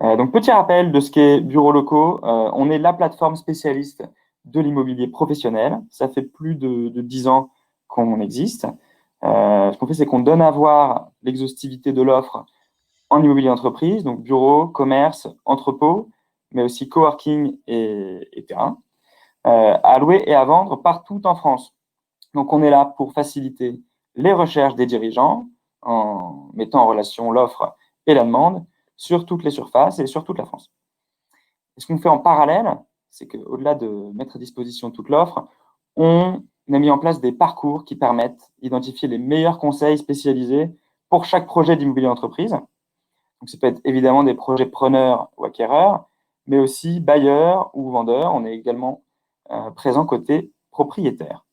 Donc, petit rappel de ce qu'est Bureaux Locaux. On est la plateforme spécialiste de l'immobilier professionnel. Ça fait plus de 10 ans qu'on existe. Ce qu'on fait, c'est qu'on donne à voir l'exhaustivité de l'offre en immobilier entreprise, donc bureau, commerce, entrepôt, mais aussi coworking et terrain, à louer et à vendre partout en France. Donc, on est là pour faciliter les recherches des dirigeants en mettant en relation l'offre et la demande sur toutes les surfaces et sur toute la France. Et ce qu'on fait en parallèle, c'est qu'au-delà de mettre à disposition toute l'offre, on a mis en place des parcours qui permettent d'identifier les meilleurs conseils spécialisés pour chaque projet d'immobilier entreprise. Donc, ça peut être évidemment des projets preneurs ou acquéreurs, mais aussi bailleurs ou vendeurs. On est également présent côté propriétaire.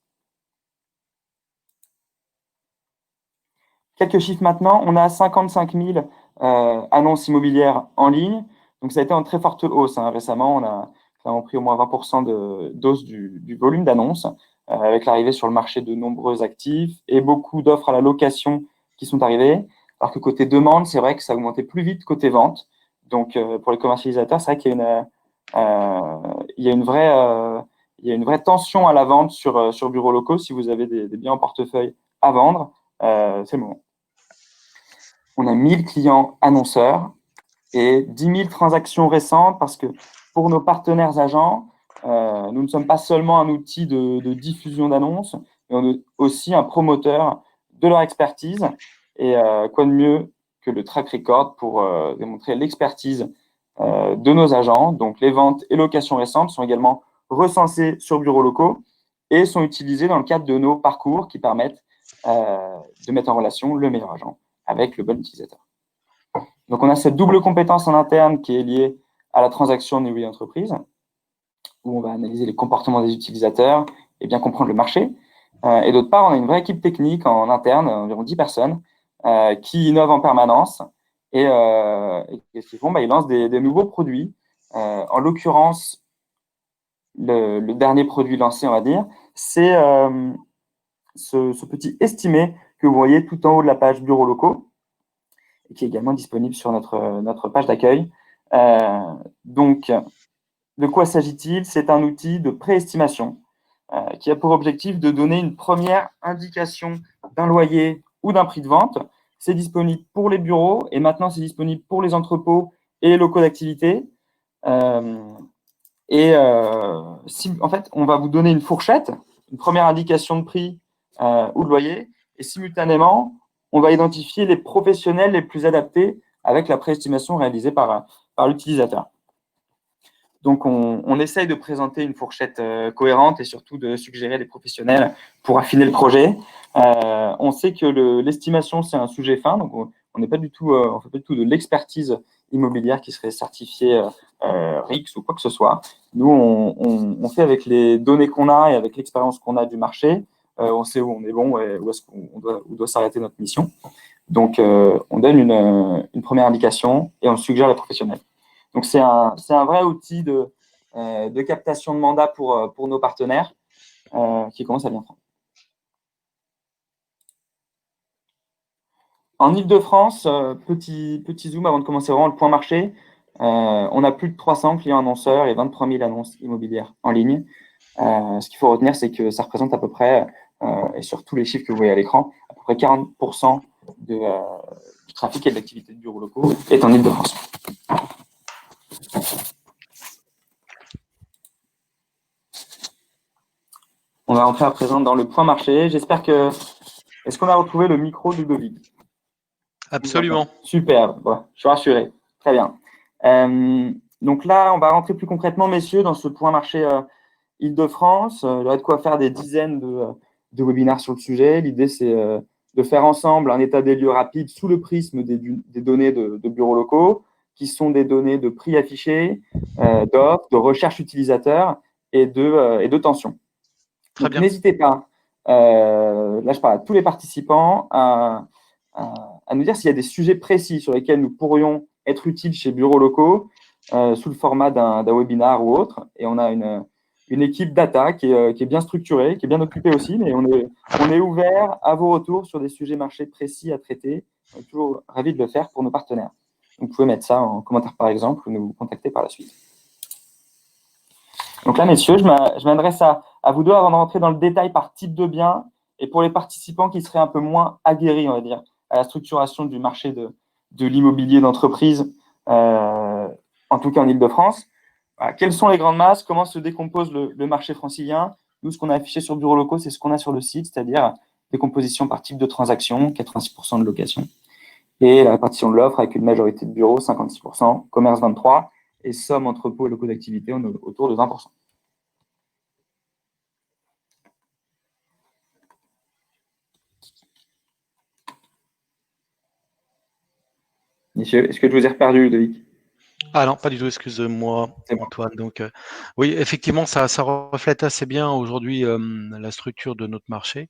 Quelques chiffres maintenant. On a 55 000 annonces immobilières en ligne. Donc, ça a été en très forte hausse. Récemment, on a vraiment pris au moins 20% d'hausse du volume d'annonces avec l'arrivée sur le marché de nombreux actifs et beaucoup d'offres à la location qui sont arrivées. Alors que côté demande, c'est vrai que ça a augmenté plus vite côté vente. Donc, pour les commercialisateurs, c'est vrai qu'il y a une vraie tension à la vente sur Bureaux Locaux. Si vous avez des biens en portefeuille à vendre, c'est le moment. On a 1000 clients annonceurs et 10 000 transactions récentes parce que pour nos partenaires agents, nous ne sommes pas seulement un outil de diffusion d'annonces, mais on est aussi un promoteur de leur expertise. Et quoi de mieux que le track record pour démontrer l'expertise de nos agents. Donc, les ventes et locations récentes sont également recensées sur Bureaux Locaux et sont utilisées dans le cadre de nos parcours qui permettent de mettre en relation le meilleur agent avec le bon utilisateur. Donc, on a cette double compétence en interne qui est liée à la transaction de l'immobilier d'entreprise, où on va analyser les comportements des utilisateurs et bien comprendre le marché. Et d'autre part, on a une vraie équipe technique en interne, environ 10 personnes, qui innovent en permanence. Et qu'est-ce qu'ils font ? Ils lancent des nouveaux produits. En l'occurrence, le dernier produit lancé, on va dire, c'est ce petit estimé que vous voyez tout en haut de la page Bureaux Locaux, et qui est également disponible sur notre page d'accueil. Donc, de quoi s'agit-il ? C'est un outil de préestimation qui a pour objectif de donner une première indication d'un loyer ou d'un prix de vente. C'est disponible pour les bureaux et maintenant c'est disponible pour les entrepôts et les locaux d'activité. En fait, on va vous donner une fourchette, une première indication de prix ou de loyer, et simultanément, on va identifier les professionnels les plus adaptés avec la préestimation réalisée par l'utilisateur. Donc, on essaye de présenter une fourchette cohérente et surtout de suggérer des professionnels pour affiner le projet. On sait que l'estimation, c'est un sujet fin, donc on n'est pas du tout, on fait pas du tout de l'expertise immobilière qui serait certifiée RICS ou quoi que ce soit. Nous, on fait avec les données qu'on a et avec l'expérience qu'on a du marché. On sait où on est bon et où doit s'arrêter notre mission. Donc, on donne une première indication et on suggère les professionnels. Donc, c'est un vrai outil de captation de mandat pour nos partenaires qui commence à bien prendre. En Ile-de-France, petit zoom avant de commencer vraiment le point marché, on a plus de 300 clients annonceurs et 23 000 annonces immobilières en ligne. Ce qu'il faut retenir, c'est que ça représente à peu près, et sur tous les chiffres que vous voyez à l'écran, à peu près 40% du trafic et de l'activité de bureaux locaux est en Ile-de-France. On va rentrer à présent dans le point marché. J'espère que… Est-ce qu'on a retrouvé le micro de Ludovic ? Absolument. Super, bon, je suis rassuré. Très bien. Donc là, on va rentrer plus concrètement, messieurs, dans ce point marché Île-de-France. Il y aurait de quoi faire des dizaines de webinaires sur le sujet. L'idée, c'est de faire ensemble un état des lieux rapide sous le prisme des données de bureaux locaux, qui sont des données de prix affichés, d'offres, de recherche utilisateur et de tension. Donc, n'hésitez pas, là je parle à tous les participants, à nous dire s'il y a des sujets précis sur lesquels nous pourrions être utiles chez Bureaux Locaux sous le format d'un webinar ou autre. Et on a une équipe data qui est bien structurée, qui est bien occupée aussi, mais on est ouvert à vos retours sur des sujets marchés précis à traiter. On est toujours ravis de le faire pour nos partenaires. Donc, vous pouvez mettre ça en commentaire par exemple ou nous contacter par la suite. Donc là, messieurs, je m'adresse à vous deux avant de rentrer dans le détail par type de bien et pour les participants qui seraient un peu moins aguerris, on va dire, à la structuration du marché de l'immobilier d'entreprise, en tout cas en Ile-de-France. Voilà, quelles sont les grandes masses? Comment se décompose le marché francilien? Nous, ce qu'on a affiché sur Bureau Locaux, c'est ce qu'on a sur le site, c'est-à-dire décomposition par type de transaction, 86% de location, et la répartition de l'offre avec une majorité de bureaux, 56%, commerce 23%, et somme entrepôt et locaux d'activité, on est autour de 20%. Messieurs, est-ce que je vous ai perdu, Ludovic? Ah non, pas du tout, excuse-moi, C'est bon. Antoine. Donc, oui, effectivement, ça reflète assez bien aujourd'hui la structure de notre marché,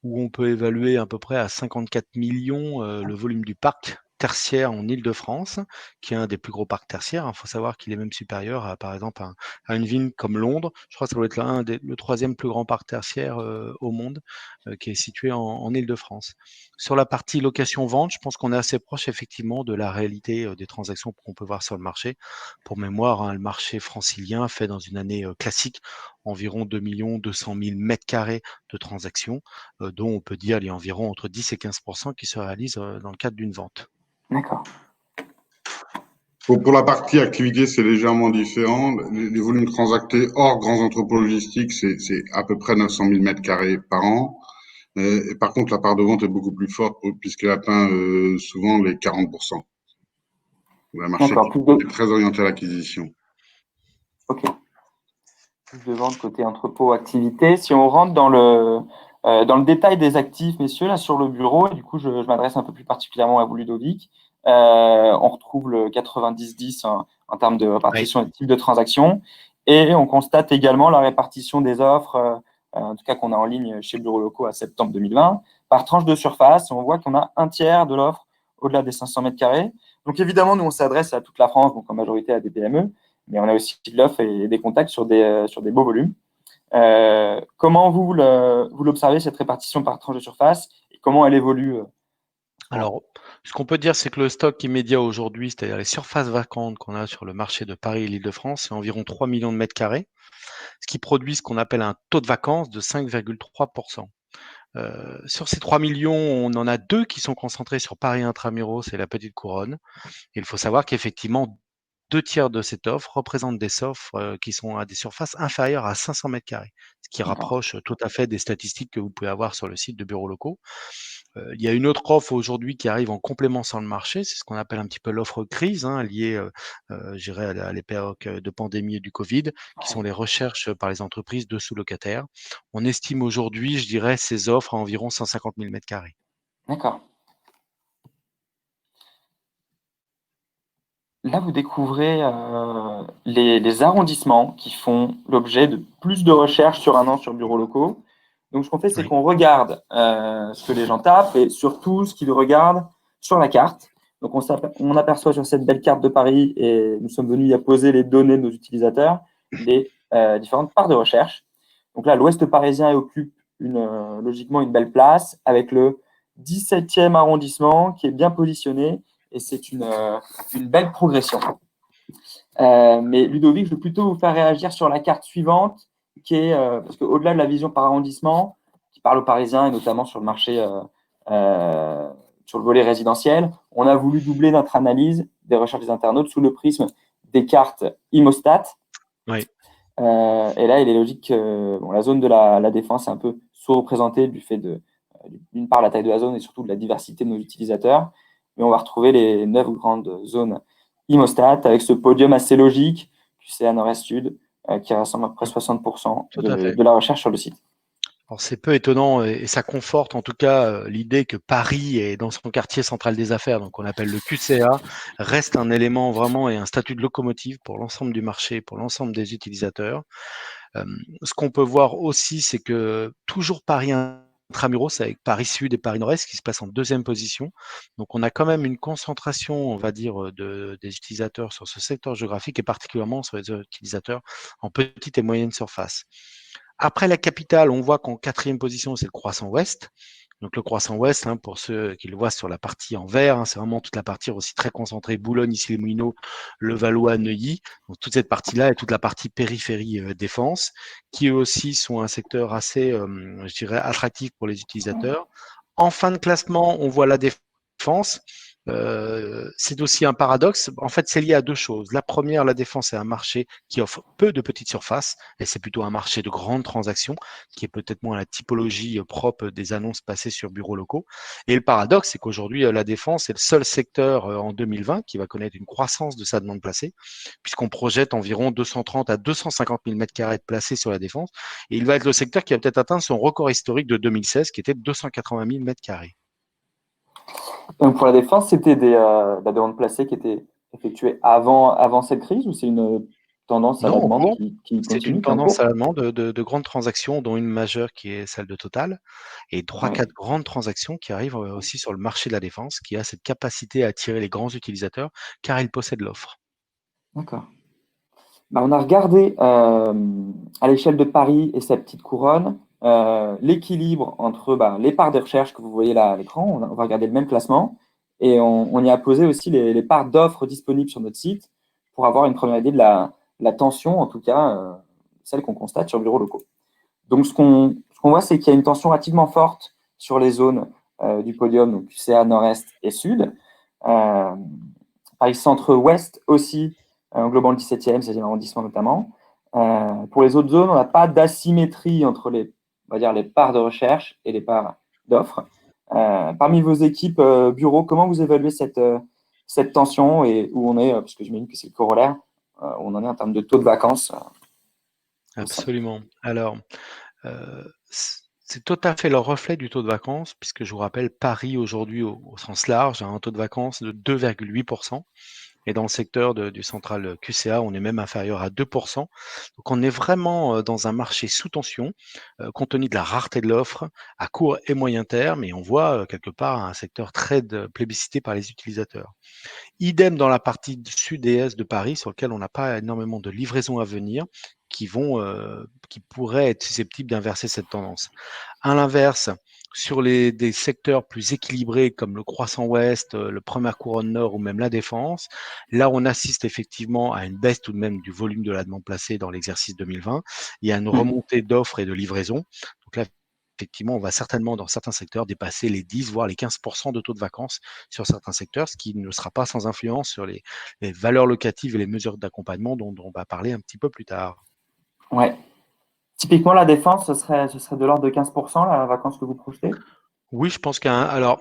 où on peut évaluer à peu près à 54 millions le volume du parc tertiaire en Île-de-France, qui est un des plus gros parcs tertiaires. Il faut savoir qu'il est même supérieur à, par exemple, à une ville comme Londres. Je crois que ça doit être le troisième plus grand parc tertiaire au monde, qui est situé en Île-de-France. Sur la partie location-vente, je pense qu'on est assez proche effectivement de la réalité des transactions qu'on peut voir sur le marché. Pour mémoire, hein, le marché francilien fait dans une année classique environ 2 200 000 mètres carrés de transactions, dont on peut dire il y a environ entre 10 et 15% qui se réalisent dans le cadre d'une vente. D'accord. Pour la partie activité, c'est légèrement différent. Les volumes transactés hors grands entrepôts logistiques, c'est à peu près 900 000 mètres carrés par an. Et par contre, la part de vente est beaucoup plus forte puisqu'elle atteint souvent les 40%. Le marché D'accord. est très orienté à l'acquisition. Ok. Plus de vente côté entrepôt activité. Si on rentre dans le détail des actifs, messieurs, là sur le bureau, et du coup, je m'adresse un peu plus particulièrement à vous, Ludovic. On retrouve le 90-10 en termes de Oui. répartition des types de transactions. Et on constate également la répartition des offres, en tout cas qu'on a en ligne chez Bureau Locaux à septembre 2020, par tranche de surface. On voit qu'on a un tiers de l'offre au-delà des 500 mètres carrés. Donc évidemment, nous, on s'adresse à toute la France, donc en majorité à des PME, mais on a aussi de l'offre et des contacts sur des beaux volumes. Comment vous l'observez, cette répartition par tranche de surface, et comment elle évolue? Alors, ce qu'on peut dire, c'est que le stock immédiat aujourd'hui, c'est-à-dire les surfaces vacantes qu'on a sur le marché de Paris et l'Île-de-France, c'est environ 3 millions de mètres carrés, ce qui produit ce qu'on appelle un taux de vacances de 5,3%. Sur ces 3 millions, on en a 2 qui sont concentrés sur Paris Intramuros et la Petite Couronne. Et il faut savoir qu'effectivement, 2 tiers de cette offre représentent des offres qui sont à des surfaces inférieures à 500 mètres carrés, ce qui rapproche tout à fait des statistiques que vous pouvez avoir sur le site de Bureaux Locaux. Il y a une autre offre aujourd'hui qui arrive en complément sur le marché, c'est ce qu'on appelle un petit peu l'offre crise, hein, liée, je dirais à l'époque de pandémie et du Covid, qui sont les recherches par les entreprises de sous-locataires. On estime aujourd'hui, je dirais, ces offres à environ 150 000 mètres carrés. D'accord. Là, vous découvrez les arrondissements qui font l'objet de plus de recherches sur un an sur Bureaux Locaux. Donc, ce qu'on fait, c'est Oui. qu'on regarde ce que les gens tapent et surtout ce qu'ils regardent sur la carte. Donc, on aperçoit sur cette belle carte de Paris, et nous sommes venus y apposer les données de nos utilisateurs, les différentes parts de recherche. Donc là, l'Ouest parisien occupe logiquement une belle place avec le 17e arrondissement qui est bien positionné, et c'est une belle progression. Mais Ludovic, je veux plutôt vous faire réagir sur la carte suivante, qui est, parce qu'au-delà de la vision par arrondissement, qui parle aux Parisiens et notamment sur le marché, sur le volet résidentiel, on a voulu doubler notre analyse des recherches des internautes sous le prisme des cartes Imostat. Oui. Et là, il est logique que la zone de la défense est un peu sous-représentée du fait d'une part, la taille de la zone et surtout de la diversité de nos utilisateurs. Mais on va retrouver les 9 grandes zones Imostat avec ce podium assez logique, QCA Nord-Est-Sud, qui rassemble à peu près 60% Tout à fait. de la recherche sur le site. Alors c'est peu étonnant et ça conforte en tout cas l'idée que Paris est dans son quartier central des affaires, donc on appelle le QCA, reste un élément vraiment et un statut de locomotive pour l'ensemble du marché, pour l'ensemble des utilisateurs. Ce qu'on peut voir aussi, c'est que toujours Paris Intramuros avec Paris Sud et Paris Nord-Est qui se passent en deuxième position. Donc on a quand même une concentration, on va dire, des utilisateurs sur ce secteur géographique et particulièrement sur les utilisateurs en petite et moyenne surface. Après la capitale, on voit qu'en quatrième position, c'est le croissant ouest. Donc le croissant ouest, hein, pour ceux qui le voient sur la partie en vert, hein, c'est vraiment toute la partie aussi très concentrée, Boulogne, Issy-les-Moulineaux, Levallois, Neuilly. Donc toute cette partie-là et toute la partie périphérie défense, qui eux aussi sont un secteur assez, je dirais, attractif pour les utilisateurs. En fin de classement, on voit la défense. C'est aussi un paradoxe. En fait, c'est lié à deux choses. La première, la défense est un marché qui offre peu de petites surfaces et c'est plutôt un marché de grandes transactions qui est peut-être moins la typologie propre des annonces passées sur bureaux locaux. Et le paradoxe, c'est qu'aujourd'hui, la défense est le seul secteur en 2020 qui va connaître une croissance de sa demande placée, puisqu'on projette environ 230 à 250 000 mètres carrés de placés sur la défense. Et il va être le secteur qui va peut-être atteindre son record historique de 2016, qui était de 280 000 mètres carrés. Donc pour la défense, c'était la demande placée qui était effectuée avant cette crise ou c'est une tendance à la Non, au demande cours, qui c'est une continue, qui est en tendance cours? à la demande de grandes transactions, dont une majeure qui est celle de Total, et Oui, 3-4 grandes transactions qui arrivent aussi sur le marché de la défense, qui a cette capacité à attirer les grands utilisateurs, car il possède l'offre. d'accord. Bah, on a regardé à l'échelle de Paris et sa petite couronne l'équilibre entre les parts de recherche que vous voyez là à l'écran. On va regarder le même classement et on y a posé aussi les parts d'offres disponibles sur notre site pour avoir une première idée de la tension, en tout cas celle qu'on constate sur bureaux locaux. Donc ce qu'on voit, c'est qu'il y a une tension relativement forte sur les zones du podium, donc QCA, Nord-Est et Sud. Paris Centre-Ouest aussi, englobant le 17e, 16e arrondissement notamment. Pour les autres zones, on n'a pas d'asymétrie entre on va dire, les parts de recherche et les parts d'offres. Parmi vos équipes bureaux, comment vous évaluez cette tension et où on est, parce que j'imagine que c'est le corollaire, où on en est en termes de taux de vacances au sein. Absolument. Alors, c'est tout à fait le reflet du taux de vacances, puisque je vous rappelle, Paris aujourd'hui, au sens large, a un taux de vacances de 2,8%. Et dans le secteur du central QCA, on est même inférieur à 2%. Donc on est vraiment dans un marché sous tension, compte tenu de la rareté de l'offre à court et moyen terme. Et on voit quelque part un secteur très plébiscité par les utilisateurs. Idem dans la partie sud et est de Paris, sur lequel on n'a pas énormément de livraisons à venir, qui pourraient être susceptibles d'inverser cette tendance. À l'inverse, sur des secteurs plus équilibrés comme le Croissant Ouest, le Première Couronne Nord ou même la Défense, là on assiste effectivement à une baisse tout de même du volume de la demande placée dans l'exercice 2020. Il y a une remontée d'offres et de livraisons. Donc là, effectivement, on va certainement dans certains secteurs dépasser les 10 voire les 15% de taux de vacances sur certains secteurs, ce qui ne sera pas sans influence sur les valeurs locatives et les mesures d'accompagnement dont on va parler un petit peu plus tard. Ouais. Typiquement, la défense, ce serait de l'ordre de 15%, la vacance que vous projetez? Oui, je pense alors,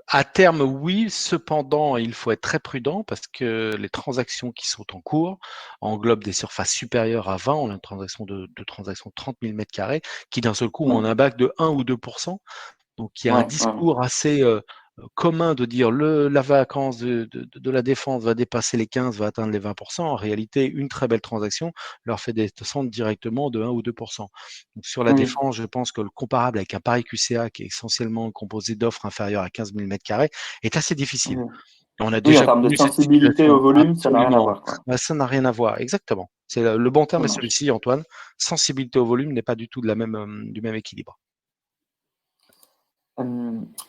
à terme, oui. Cependant, il faut être très prudent parce que les transactions qui sont en cours englobent des surfaces supérieures à 20. On a une transaction de transactions de 30 000 mètres carrés qui, d'un seul coup, ont Ouais, un bac de 1 ou 2%. Donc, il y a un ouais, ouais. discours assez commun de dire la vacance de la défense va dépasser les 15, va atteindre les 20%. En réalité, une très belle transaction leur fait descendre directement de 1 ou 2%. Donc, sur la Oui, défense, je pense que le comparable avec un Paris QCA qui est essentiellement composé d'offres inférieures à 15 000 mètres carrés est assez difficile. oui. On a Oui, en déjà termes de connu cette sensibilité au situation. volume, ça n'a rien à Absolument. voir, quoi. Bah, ça n'a rien à voir. Exactement. C'est le bon Ça terme est marche. celui-ci, Antoine. Sensibilité au volume n'est pas du tout du même équilibre.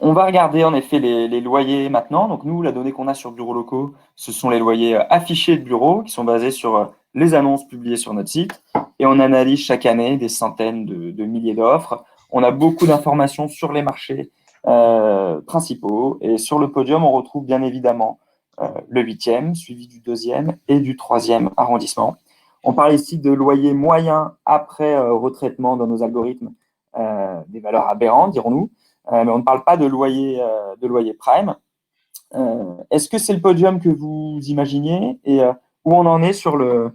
On va regarder en effet les loyers maintenant. Donc nous, la donnée qu'on a sur bureaux locaux, ce sont les loyers affichés de bureaux qui sont basés sur les annonces publiées sur notre site. Et on analyse chaque année des centaines de milliers d'offres. On a beaucoup d'informations sur les marchés principaux. Et sur le podium, on retrouve bien évidemment le 8e, suivi du 2e et du 3e arrondissement. On parle ici de loyers moyens après retraitement dans nos algorithmes des valeurs aberrantes, dirons-nous. Mais on ne parle pas de loyer prime. Est-ce que c'est le podium que vous imaginiez et où on en est sur le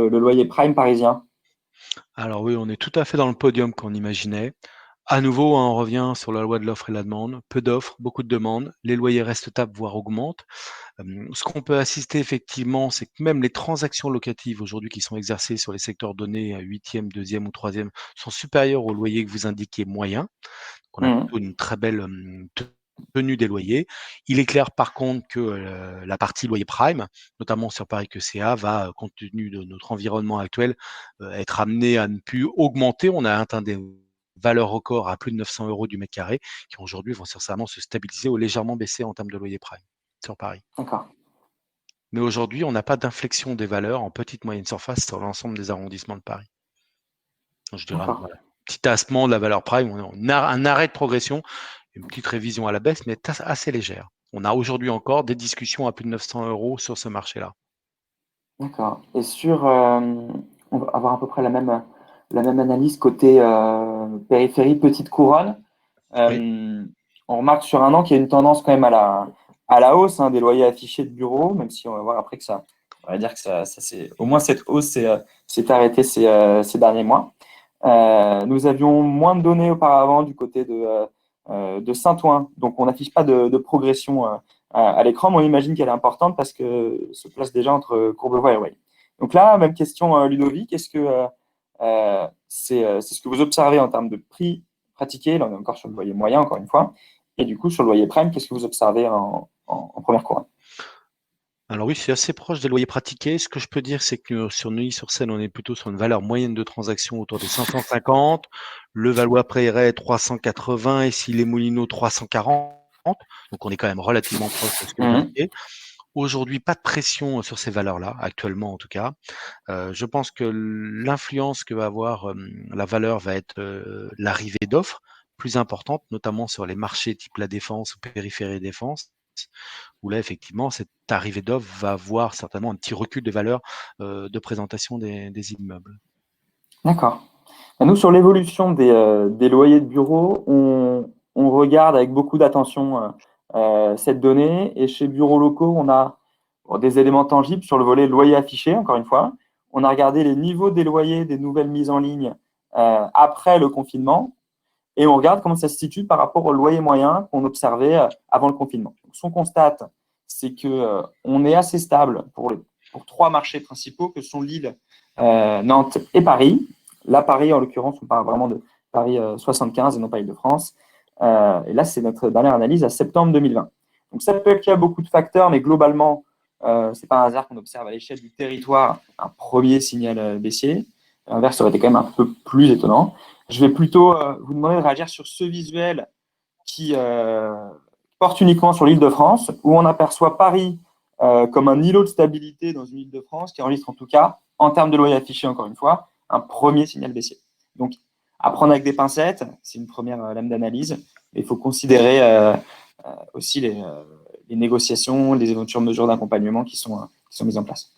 loyer prime parisien? Alors oui, on est tout à fait dans le podium qu'on imaginait. À nouveau, hein, on revient sur la loi de l'offre et la demande. Peu d'offres, beaucoup de demandes. Les loyers restent stables, voire augmentent. Ce qu'on peut assister effectivement, c'est que même les transactions locatives aujourd'hui qui sont exercées sur les secteurs donnés à 8e, 2e ou 3e sont supérieures au loyer que vous indiquez moyen. Donc on a Mmh. plutôt une très belle tenue des loyers. Il est clair par contre que la partie loyer prime, notamment sur Paris QCA, va, compte tenu de notre environnement actuel, être amenée à ne plus augmenter. On a atteint des valeurs record à plus de 900 euros du mètre carré, qui aujourd'hui vont certainement se stabiliser ou légèrement baisser en termes de loyer prime sur Paris. D'accord. Mais aujourd'hui, on n'a pas d'inflexion des valeurs en petite moyenne surface sur l'ensemble des arrondissements de Paris. Donc, je dirais D'accord. voilà, petit tassement de la valeur prime, un arrêt de progression, une petite révision à la baisse, mais assez légère. On a aujourd'hui encore des discussions à plus de 900 euros sur ce marché-là. D'accord. Et on va avoir à peu près la même analyse côté périphérie, petite couronne. Oui. On remarque sur un an qu'il y a une tendance quand même à la hausse des loyers affichés de bureaux, même si on va voir après que on va dire que au moins cette hausse s'est arrêtée ces derniers mois. Nous avions moins de données auparavant du côté de Saint-Ouen, donc on n'affiche pas de progression à l'écran, mais on imagine qu'elle est importante parce que se place déjà entre Courbevoie et Rueil. Donc là, même question, Ludovic, est-ce que c'est ce que vous observez en termes de prix pratiqués? Là, on est encore sur le loyer moyen, encore une fois. Et du coup, sur le loyer prime, qu'est-ce que vous observez en première couronne? Alors oui, c'est assez proche des loyers pratiqués. Ce que je peux dire, c'est que sur Neuilly-sur-Seine, on est plutôt sur une valeur moyenne de transaction autour des 550, le Valois-Prairie 380 et si les Moulineaux 340. Donc on est quand même relativement proche de ce que vous Mhm. indiquez. Aujourd'hui, pas de pression sur ces valeurs-là, actuellement en tout cas. Je pense que l'influence que va avoir la valeur va être l'arrivée d'offres plus importantes, notamment sur les marchés type la Défense ou périphérie Défense, où là, effectivement, cette arrivée d'offres va avoir certainement un petit recul des valeurs de présentation des immeubles. D'accord. Nous, sur l'évolution des loyers de bureaux, on regarde avec beaucoup d'attention cette donnée. Et chez Bureaux Locaux, on a des éléments tangibles sur le volet loyer affiché, encore une fois. On a regardé les niveaux des loyers des nouvelles mises en ligne après le confinement. Et on regarde comment ça se situe par rapport au loyer moyen qu'on observait avant le confinement. Donc, ce qu'on constate, c'est qu'on est assez stable pour trois marchés principaux que sont Lille, Nantes et Paris. Là, Paris, en l'occurrence, on parle vraiment de Paris 75 et non pas Île-de-France. Et là, c'est notre dernière analyse à septembre 2020. Donc, ça peut être qu'il y a beaucoup de facteurs, mais globalement, ce n'est pas un hasard qu'on observe à l'échelle du territoire un premier signal baissier. L'inverse aurait été quand même un peu plus étonnant. Je vais plutôt vous demander de réagir sur ce visuel qui porte uniquement sur l'Île-de-France, où on aperçoit Paris comme un îlot de stabilité dans une Île-de-France qui enregistre en tout cas, en termes de loyer affiché, encore une fois, un premier signal baissier. Donc, à prendre avec des pincettes, c'est une première lame d'analyse, mais il faut considérer aussi les négociations, les éventuelles mesures d'accompagnement qui sont mises en place.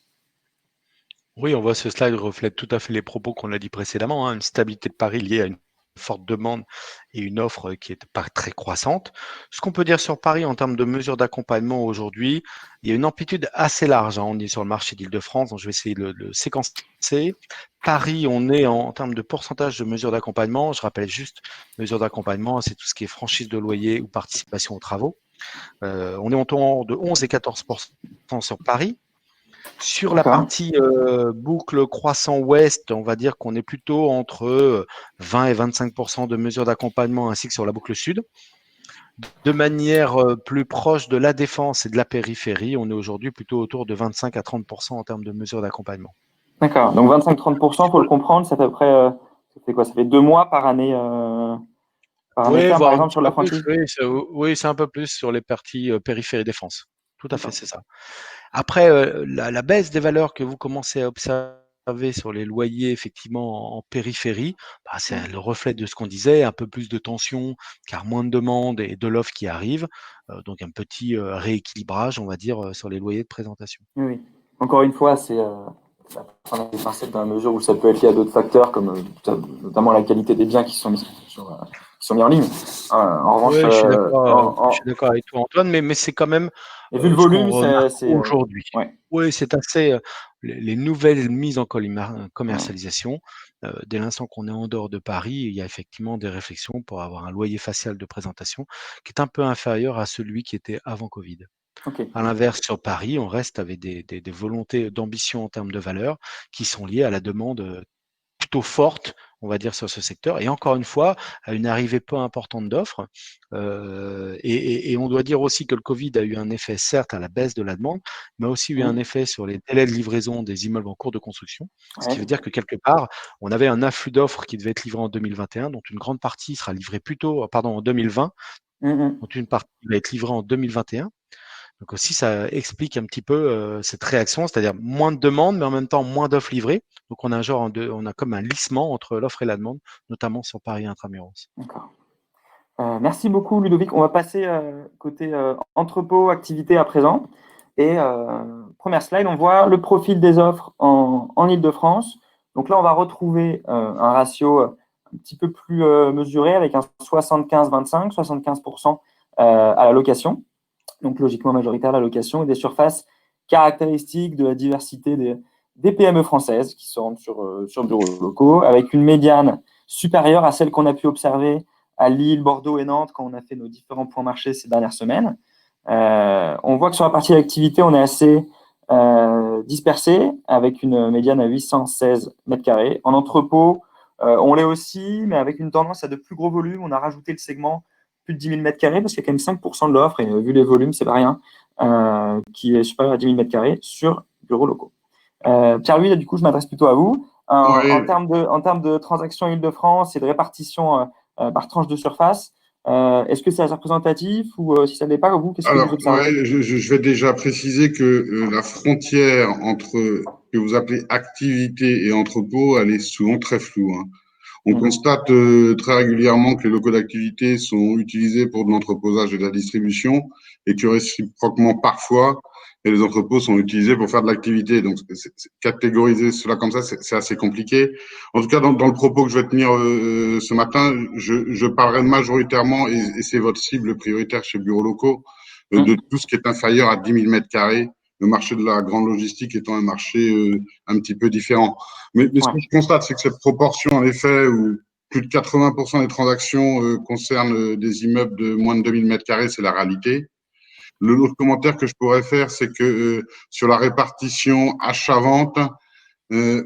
Oui, on voit ce slide reflète tout à fait les propos qu'on a dit précédemment, une stabilité de Paris liée à une forte demande et une offre qui est pas très croissante. Ce qu'on peut dire sur Paris en termes de mesures d'accompagnement aujourd'hui, il y a une amplitude assez large. On est sur le marché d'Île-de-France, donc je vais essayer de le séquencer. Paris, on est en termes de pourcentage de mesures d'accompagnement. Je rappelle juste, mesures d'accompagnement, c'est tout ce qui est franchise de loyer ou participation aux travaux. On est autour de 11 et 14% sur Paris. Sur la partie boucle croissant ouest, on va dire qu'on est plutôt entre 20 et 25% de mesures d'accompagnement ainsi que sur la boucle sud. De manière plus proche de la défense et de la périphérie, on est aujourd'hui plutôt autour de 25 à 30% en termes de mesures d'accompagnement. D'accord, donc 25-30%, il faut le comprendre, c'est à peu près, ça fait quoi? Ça fait 2 mois par année, par Oui, ferme, par voire un exemple, petit sur la peu plus. franchise? Oui, c'est un peu plus sur les parties périphérie défense. Tout à fait, c'est ça. Après, la baisse des valeurs que vous commencez à observer sur les loyers, effectivement, en périphérie, c'est le reflet de ce qu'on disait, un peu plus de tension, car moins de demandes et de l'offre qui arrive. Donc un petit rééquilibrage, on va dire, sur les loyers de présentation. Oui, oui. Encore une fois, c'est à prendre avec des pincettes dans la mesure où ça peut être lié à d'autres facteurs, comme notamment la qualité des biens qui sont mis en ligne. En revanche, Oui, je suis d'accord avec toi, Antoine, mais c'est quand même et vu le ce qu'on volume, remarque aujourd'hui. ouais. Oui, c'est assez les nouvelles mises en commercialisation. Dès l'instant qu'on est en dehors de Paris, il y a effectivement des réflexions pour avoir un loyer facial de présentation qui est un peu inférieur à celui qui était avant Covid. Ok. À l'inverse, sur Paris, on reste avec des volontés d'ambition en termes de valeur qui sont liées à la demande plutôt forte, on va dire, sur ce secteur. Et encore une fois, à une arrivée peu importante d'offres. Et on doit dire aussi que le Covid a eu un effet, certes, à la baisse de la demande, mais a aussi eu un effet sur les délais de livraison des immeubles en cours de construction. Ce qui veut dire que quelque part, on avait un afflux d'offres qui devait être livré en 2021, dont une grande partie sera livrée en 2020, dont une partie va être livrée en 2021. Donc aussi, ça explique un petit peu cette réaction, c'est-à-dire moins de demandes, mais en même temps moins d'offres livrées. Donc on a comme un lissement entre l'offre et la demande, notamment sur Paris Intramuros. D'accord. Merci beaucoup, Ludovic. On va passer côté entrepôt, activité à présent. Et première slide, on voit le profil des offres en Île-de-France. Donc là, on va retrouver un ratio un petit peu plus mesuré avec un 75-25, 75% à la location. Donc logiquement majoritaire à la location et des surfaces caractéristiques de la diversité des PME françaises qui se rendent sur bureaux locaux avec une médiane supérieure à celle qu'on a pu observer à Lille, Bordeaux et Nantes quand on a fait nos différents points marchés ces dernières semaines. On voit que sur la partie d'activité, on est assez dispersé avec une médiane à 816 mètres carrés. En entrepôt, on l'est aussi, mais avec une tendance à de plus gros volumes. On a rajouté le segment plus de 10 000 mètres carrés parce qu'il y a quand même 5% de l'offre, et vu les volumes, c'est pas rien, qui est supérieur à 10 000 mètres carrés sur bureaux locaux. Pierre-Louis, du coup, je m'adresse plutôt à vous. En termes de transactions Île-de-France et de répartition par tranche de surface, est-ce que c'est assez représentatif ou si ça ne l'est pas, vous, qu'est-ce que vous Alors, observez? je vais déjà préciser que la frontière entre que vous appelez activité et entrepôt, elle est souvent très floue, hein. On constate très régulièrement que les locaux d'activité sont utilisés pour de l'entreposage et de la distribution et que réciproquement parfois, les entrepôts sont utilisés pour faire de l'activité. Donc, catégoriser cela comme ça, c'est assez compliqué. En tout cas, dans le propos que je vais tenir ce matin, je parlerai majoritairement, et c'est votre cible prioritaire chez Bureaux Locaux, de tout ce qui est inférieur à 10 000 mètres carrés, le marché de la grande logistique étant un marché un petit peu différent. Mais ce que je constate, c'est que cette proportion, en effet, où plus de 80% des transactions concernent des immeubles de moins de 2000 mètres carrés, c'est la réalité. L'autre commentaire que je pourrais faire, c'est que sur la répartition achat-vente,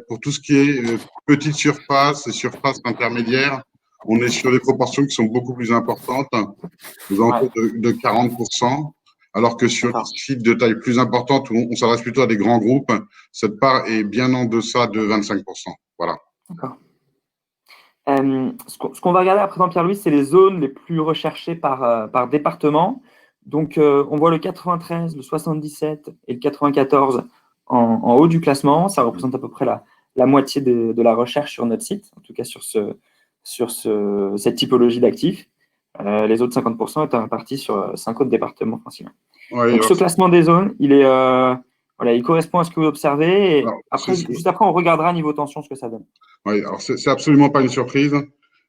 pour tout ce qui est petite surface et surface intermédiaire, on est sur des proportions qui sont beaucoup plus importantes, aux alentours de 40%. Alors que sur les sites de taille plus importante, où on s'adresse plutôt à des grands groupes, cette part est bien en deçà de 25%. Voilà. D'accord. Ce qu'on va regarder à présent, Pierre-Louis, c'est les zones les plus recherchées par département. Donc, on voit le 93, le 77 et le 94 en haut du classement. Ça représente à peu près la moitié de la recherche sur notre site, en tout cas sur cette typologie d'actifs. Les autres 50% étant répartis sur 5 autres départements principaux. Donc, ce classement des zones, il correspond à ce que vous observez. Et juste après, on regardera niveau tension ce que ça donne. Oui, alors c'est absolument pas une surprise.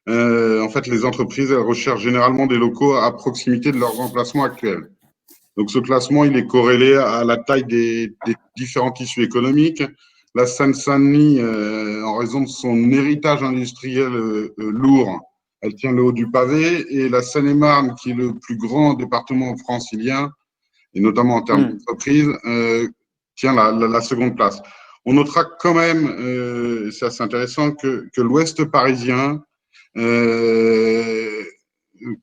En fait, les entreprises, elles recherchent généralement des locaux à proximité de leurs emplacements actuels. Donc, ce classement, il est corrélé à la taille des différents tissus économiques. La Seine-Saint-Denis, en raison de son héritage industriel lourd, elle tient le haut du pavé. Et la Seine-et-Marne, qui est le plus grand département francilien, et notamment en termes d'entreprise, tient la seconde place. On notera quand même, c'est assez intéressant, que l'Ouest parisien,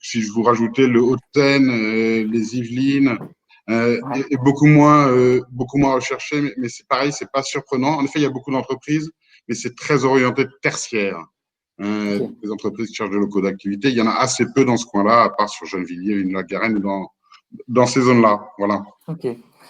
si je vous rajoutais le Haut-de-Seine, les Yvelines, est beaucoup moins recherché, mais c'est pareil, c'est pas surprenant. En effet, il y a beaucoup d'entreprises, mais c'est très orienté tertiaire. Les entreprises qui cherchent des locaux d'activité, il y en a assez peu dans ce coin-là, à part sur Gennevilliers, Vigne-la-Garenne, dans ces zones-là. Voilà. Ok.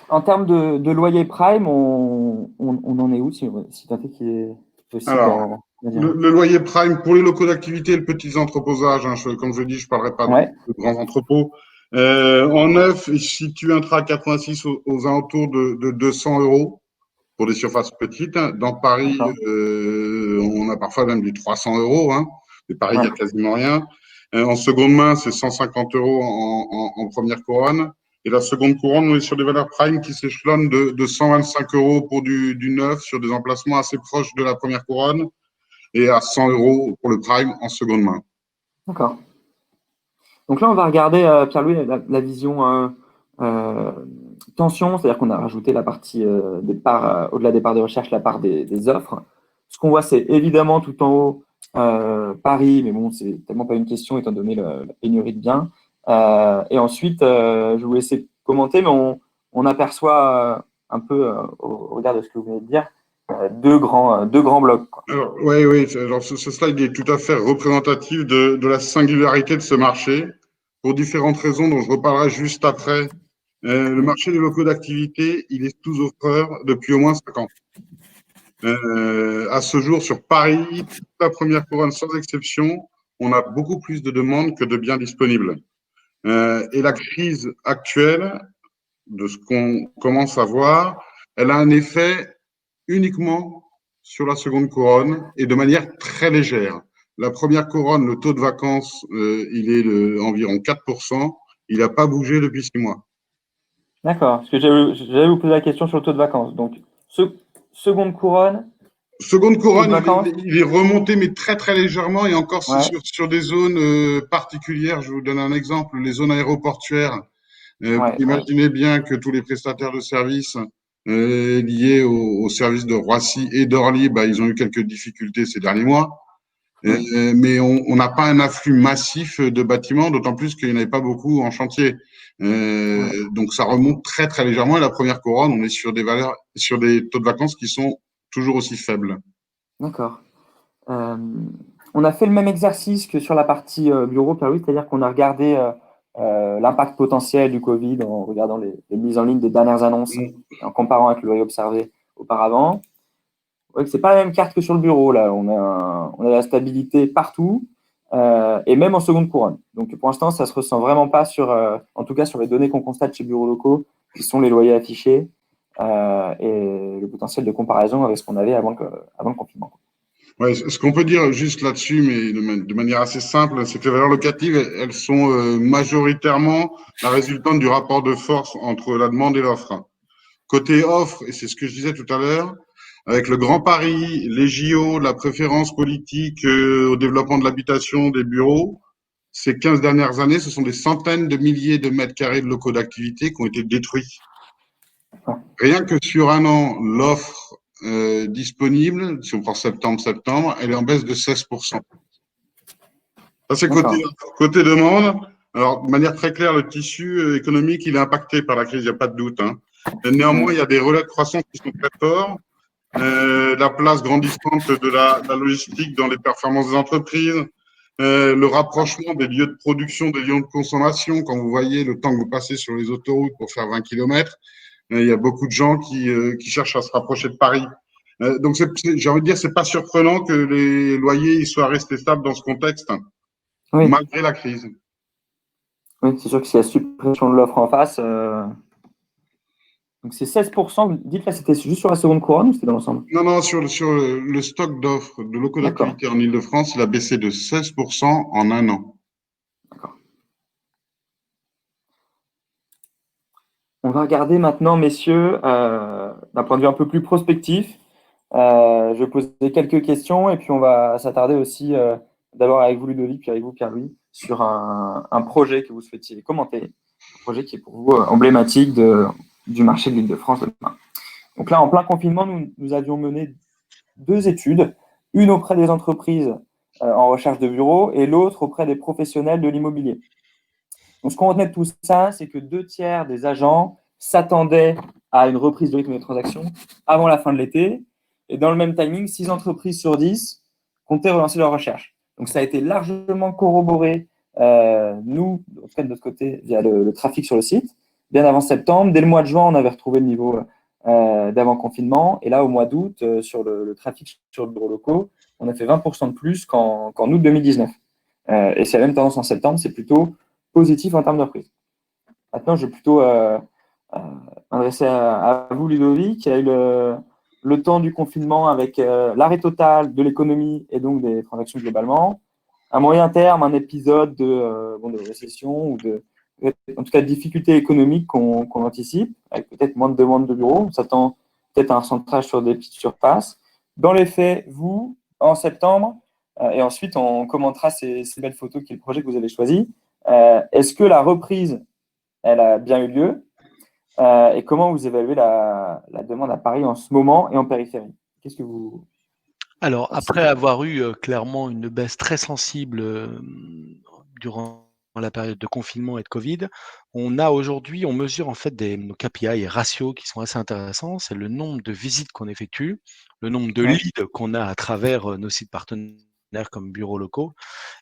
En termes de loyer prime, on en est où si tant est qu'il est possible? Alors, le loyer prime pour les locaux d'activité et le petit entreposage, hein, comme je dis, je ne parlerai pas de grands entrepôts. En neuf, il se situe un tract 86 aux alentours de 200 € pour des surfaces petites. Dans Paris, on a parfois même du 300 €. Hein. Mais Paris, il n'y a quasiment rien. En seconde main, c'est 150 € en première couronne. Et la seconde couronne, on est sur des valeurs prime qui s'échelonnent de 125 € pour du neuf sur des emplacements assez proches de la première couronne et à 100 € pour le prime en seconde main. D'accord. Donc là, on va regarder, Pierre-Louis, la vision tension, c'est-à-dire qu'on a rajouté la partie des parts, au-delà des parts de recherche, la part des offres. Ce qu'on voit, c'est évidemment tout en haut Paris, mais bon, c'est tellement pas une question étant donné la pénurie de biens. Et ensuite, je vous laisse commenter, mais on aperçoit un peu, au regard de ce que vous venez de dire, deux grands blocs, quoi. Alors, oui, oui. Alors, ce slide est tout à fait représentatif de la singularité de ce marché, pour différentes raisons dont je reparlerai juste après. Le marché des locaux d'activité, il est sous offreur depuis au moins 5 ans. À ce jour, sur Paris, toute la première couronne sans exception, on a beaucoup plus de demandes que de biens disponibles. Et la crise actuelle, de ce qu'on commence à voir, elle a un effet uniquement sur la seconde couronne et de manière très légère. La première couronne, le taux de vacances, il est environ 4%. Il n'a pas bougé depuis 6 mois. D'accord, parce que j'allais vous poser la question sur le taux de vacances. Donc, seconde couronne, Seconde taux de couronne, vacances, il est remonté, mais très très légèrement, et encore ouais, sur des zones particulières. Je vous donne un exemple, les zones aéroportuaires. Vous ouais, ouais. imaginez bien que tous les prestataires de services liés au service de Roissy et d'Orly, bah, ils ont eu quelques difficultés ces derniers mois. Mais on n'a pas un afflux massif de bâtiments, d'autant plus qu'il n'y en avait pas beaucoup en chantier. Ouais. Donc ça remonte très très légèrement. Et la première couronne, on est sur des valeurs, sur des taux de vacances qui sont toujours aussi faibles. D'accord. Euh, on a fait le même exercice que sur la partie bureau, Pierre-Louis, c'est-à-dire qu'on a regardé l'impact potentiel du Covid en regardant les mises en ligne des dernières annonces et en comparant avec le loyer observé auparavant. Ouais, c'est pas la même carte que sur le bureau, là. On a la stabilité partout et même en seconde couronne. Donc pour l'instant, ça se ressent vraiment pas en tout cas sur les données qu'on constate chez Bureaux Locaux, qui sont les loyers affichés et le potentiel de comparaison avec ce qu'on avait avant le confinement. Ouais, ce qu'on peut dire juste là-dessus, mais de manière assez simple, c'est que les valeurs locatives, elles sont majoritairement la résultante du rapport de force entre la demande et l'offre. Côté offre, et c'est ce que je disais tout à l'heure, avec le Grand Paris, les JO, la préférence politique au développement de l'habitation, des bureaux, ces 15 dernières années, ce sont des centaines de milliers de mètres carrés de locaux d'activité qui ont été détruits. Rien que sur un an, l'offre disponible, si on prend septembre, elle est en baisse de 16%. Ça, c'est D'accord. côté demande. Alors, de manière très claire, le tissu économique, il est impacté par la crise, il n'y a pas de doute, hein. Néanmoins, il y a des relais de croissance qui sont très forts. La place grandissante de la logistique dans les performances des entreprises, le rapprochement des lieux de production, des lieux de consommation. Quand vous voyez le temps que vous passez sur les autoroutes pour faire 20 km, il y a beaucoup de gens qui cherchent à se rapprocher de Paris. Donc, j'ai envie de dire, c'est pas surprenant que les loyers soient restés stables dans ce contexte, Oui, malgré la crise. oui, c'est sûr que s'il y a suppression de l'offre en face, donc c'est 16%. Dites là, c'était juste sur la seconde couronne ou c'était dans l'ensemble? Non, non, sur le stock d'offres de locaux D'accord. d'activité en Ile-de-France, il a baissé de 16% en un an. D'accord. On va regarder maintenant, messieurs, d'un point de vue un peu plus prospectif. Je vais poser quelques questions et puis on va s'attarder aussi, d'abord avec vous, Ludovic, puis avec vous, Pierre-Louis, sur un projet que vous souhaitiez commenter, un projet qui est pour vous emblématique du marché de l'Île-de-France de demain. Donc là, en plein confinement, nous avions mené deux études, une auprès des entreprises en recherche de bureaux et l'autre auprès des professionnels de l'immobilier. Donc, ce qu'on retenait de tout ça, c'est que 2 tiers des agents s'attendaient à une reprise de rythme de transaction avant la fin de l'été. Et dans le même timing, 6 entreprises sur 10 comptaient relancer leurs recherches. Donc, ça a été largement corroboré, nous, en tout cas de notre côté, via le trafic sur le site. Bien avant septembre, dès le mois de juin, on avait retrouvé le niveau d'avant-confinement. Et là, au mois d'août, sur le trafic sur le bureau locaux, on a fait 20% de plus qu'en août 2019. Et c'est la même tendance en septembre, c'est plutôt positif en termes de reprise. Maintenant, je vais plutôt m'adresser à vous, Ludovic, qui a eu le temps du confinement avec l'arrêt total de l'économie et donc des transactions globalement. À moyen terme, un épisode de récession ou en tout cas de difficultés économiques qu'on anticipe, avec peut-être moins de demandes de bureaux. On s'attend peut-être à un centrage sur des petites surfaces. Dans les faits, vous, en septembre, et ensuite on commentera ces belles photos qui est le projet que vous avez choisi. Est-ce que la reprise, elle a bien eu lieu et comment vous évaluez la demande à Paris en ce moment et en périphérie? Qu'est-ce que vous Alors, après avoir eu clairement une baisse très sensible durant la période de confinement et de Covid, on a aujourd'hui, on mesure en fait nos KPI et ratios qui sont assez intéressants. C'est le nombre de visites qu'on effectue, le nombre de Ouais. leads qu'on a à travers nos sites partenaires comme bureaux locaux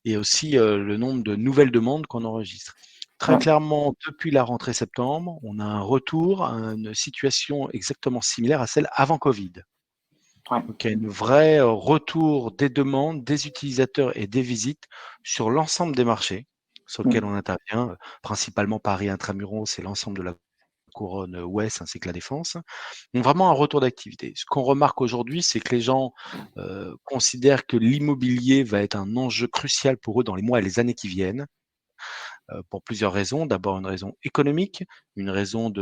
et aussi le nombre de nouvelles demandes qu'on enregistre. Très Ouais. clairement, depuis la rentrée septembre, on a un retour à une situation exactement similaire à celle avant Covid. Ouais. Donc, il y a un vrai retour des demandes, des utilisateurs et des visites sur l'ensemble des marchés sur lesquels on intervient, principalement Paris Intramuros et l'ensemble de la couronne ouest ainsi que la défense. Donc vraiment un retour d'activité. Ce qu'on remarque aujourd'hui, c'est que les gens considèrent que l'immobilier va être un enjeu crucial pour eux dans les mois et les années qui viennent, pour plusieurs raisons. D'abord une raison économique, une raison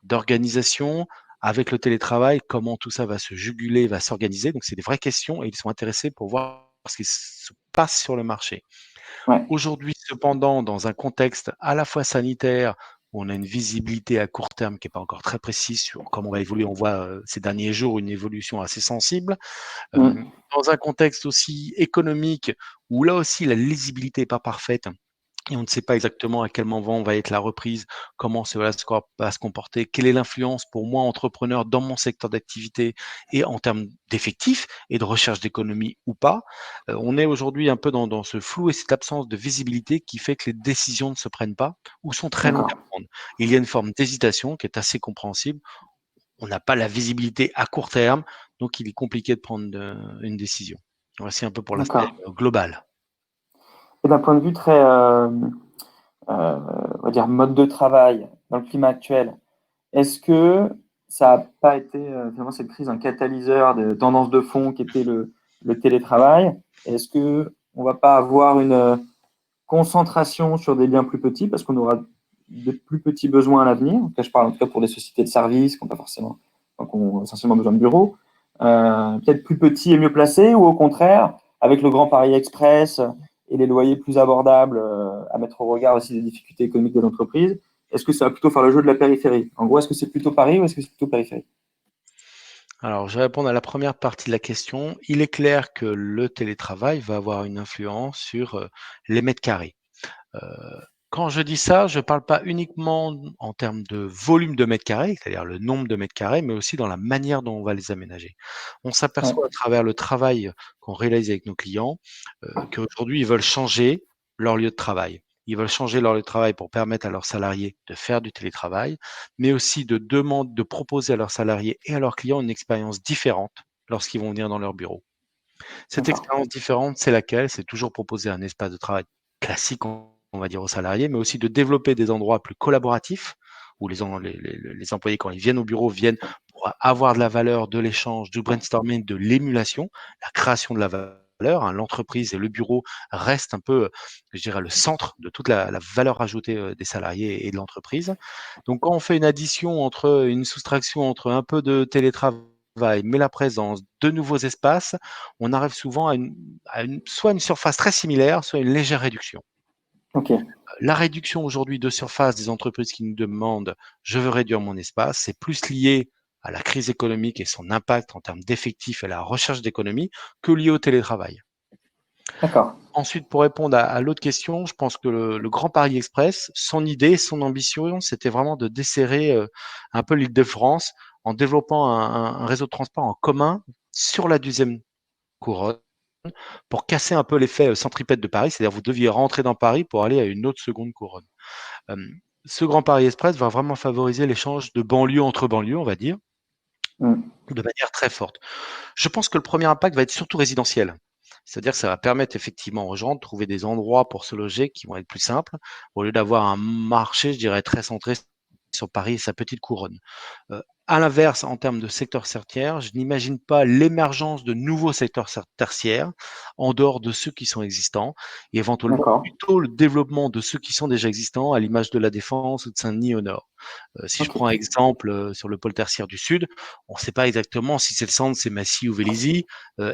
d'organisation. Avec le télétravail, comment tout ça va se juguler, va s'organiser. Donc, c'est des vraies questions et ils sont intéressés pour voir ce qui se passe sur le marché. Ouais. Aujourd'hui, cependant, dans un contexte à la fois sanitaire, où on a une visibilité à court terme qui n'est pas encore très précise sur comment on va évoluer, on voit ces derniers jours une évolution assez sensible. Dans un contexte aussi économique, où là aussi la lisibilité n'est pas parfaite, et on ne sait pas exactement à quel moment va être la reprise, comment cela va se comporter, quelle est l'influence pour moi, entrepreneur, dans mon secteur d'activité et en termes d'effectifs et de recherche d'économie ou pas. On est aujourd'hui un peu dans ce flou et cette absence de visibilité qui fait que les décisions ne se prennent pas ou sont très longues D'accord. à prendre. Il y a une forme d'hésitation qui est assez compréhensible. On n'a pas la visibilité à court terme, donc il est compliqué de prendre une décision. Voici un peu pour l'aspect D'accord. global. Et d'un point de vue très, on va dire, mode de travail dans le climat actuel, est-ce que ça n'a pas été, finalement, cette crise, un catalyseur de tendance de fond qui était le télétravail? Est-ce qu'on ne va pas avoir une concentration sur des biens plus petits parce qu'on aura de plus petits besoins à l'avenir? En tout cas, je parle en tout cas pour des sociétés de services qui n'ont pas forcément, enfin, qui ont essentiellement besoin de bureaux. Peut-être plus petits et mieux placés, ou au contraire, avec le Grand Paris Express et les loyers plus abordables à mettre au regard aussi des difficultés économiques des entreprises, est-ce que ça va plutôt faire le jeu de la périphérie? En gros, est-ce que c'est plutôt Paris ou est-ce que c'est plutôt périphérie? Alors, je vais répondre à la première partie de la question. Il est clair que le télétravail va avoir une influence sur les mètres carrés. Euh, Quand je dis ça, je ne parle pas uniquement en termes de volume de mètres carrés, c'est-à-dire le nombre de mètres carrés, mais aussi dans la manière dont on va les aménager. On Ouais. s'aperçoit à travers le travail qu'on réalise avec nos clients qu'aujourd'hui, ils veulent changer leur lieu de travail. Ils veulent changer leur lieu de travail pour permettre à leurs salariés de faire du télétravail, mais aussi de proposer à leurs salariés et à leurs clients une expérience différente lorsqu'ils vont venir dans leur bureau. Cette D'accord. expérience différente, c'est laquelle? C'est toujours proposer un espace de travail classique, on va dire aux salariés, mais aussi de développer des endroits plus collaboratifs où les employés, quand ils viennent au bureau, viennent pour avoir de la valeur, de l'échange, du brainstorming, de l'émulation, la création de la valeur. Hein. L'entreprise et le bureau restent un peu, je dirais, le centre de toute la valeur ajoutée des salariés et de l'entreprise. Donc, quand on fait une soustraction entre un peu de télétravail, mais la présence de nouveaux espaces, on arrive souvent soit une surface très similaire, soit une légère réduction. Ok. La réduction aujourd'hui de surface des entreprises qui nous demandent je veux réduire mon espace, c'est plus lié à la crise économique et son impact en termes d'effectifs et la recherche d'économie que lié au télétravail. D'accord. Ensuite, pour répondre à l'autre question, je pense que le Grand Paris Express, son idée, son ambition, c'était vraiment de desserrer un peu l'Île-de-France en développant un réseau de transport en commun sur la 12e couronne pour casser un peu l'effet centripète de Paris, c'est-à-dire vous deviez rentrer dans Paris pour aller à une autre seconde couronne. Euh, Ce Grand Paris Express va vraiment favoriser l'échange de banlieue entre banlieues, on va dire, Mm. de manière très forte. Je pense que le premier impact va être surtout résidentiel. C'est-à-dire que ça va permettre effectivement aux gens de trouver des endroits pour se loger qui vont être plus simples, au lieu d'avoir un marché, je dirais, très centré sur Paris et sa petite couronne. À l'inverse, en termes de secteur tertiaire, je n'imagine pas l'émergence de nouveaux secteurs tertiaires en dehors de ceux qui sont existants et éventuellement D'accord. plutôt le développement de ceux qui sont déjà existants à l'image de la Défense ou de Saint-Denis au nord. Si je Ok. prends un exemple sur le pôle tertiaire du sud, on ne sait pas exactement si c'est le centre, c'est Massy ou Vélizy,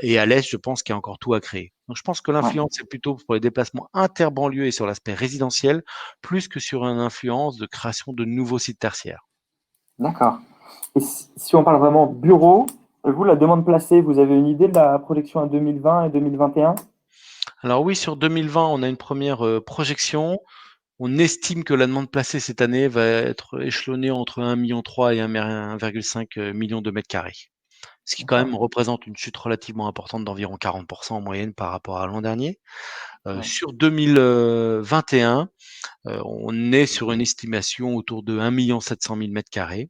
et à l'est, je pense qu'il y a encore tout à créer. Donc je pense que Ouais. l'influence est plutôt pour les déplacements interbanlieues et sur l'aspect résidentiel, plus que sur une influence de création de nouveaux sites tertiaires. D'accord. Et si on parle vraiment bureau, Vous, la demande placée, vous avez une idée de la projection à 2020 et 2021? Alors oui, sur 2020, on a une première projection. On estime que la demande placée cette année va être échelonnée entre 1,3 million et 1,5 million de mètres carrés. Ce qui quand D'accord. même représente une chute relativement importante d'environ 40% en moyenne par rapport à l'an dernier. Ouais. Sur 2021, on est sur une estimation autour de 1 700 000 mètres carrés.